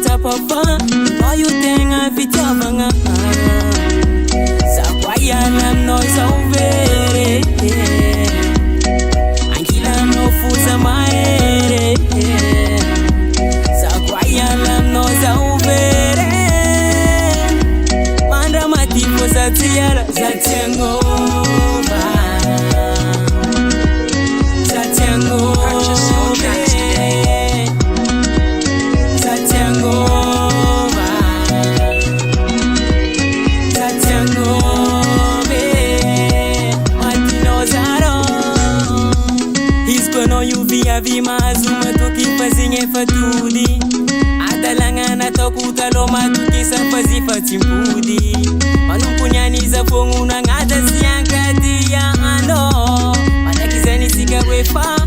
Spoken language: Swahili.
papa no you tenga fitiavanga sakwayana no sauvere ankila no fuza maere sakwayana no sauvere manda matipo zatiara zatiangova vimazuma tukifazinye fatudi atalangana tokutaloma tukisafazifa timpudi manumpunyaniza fonguna ngata siyankati ya ano manakizani sikawefa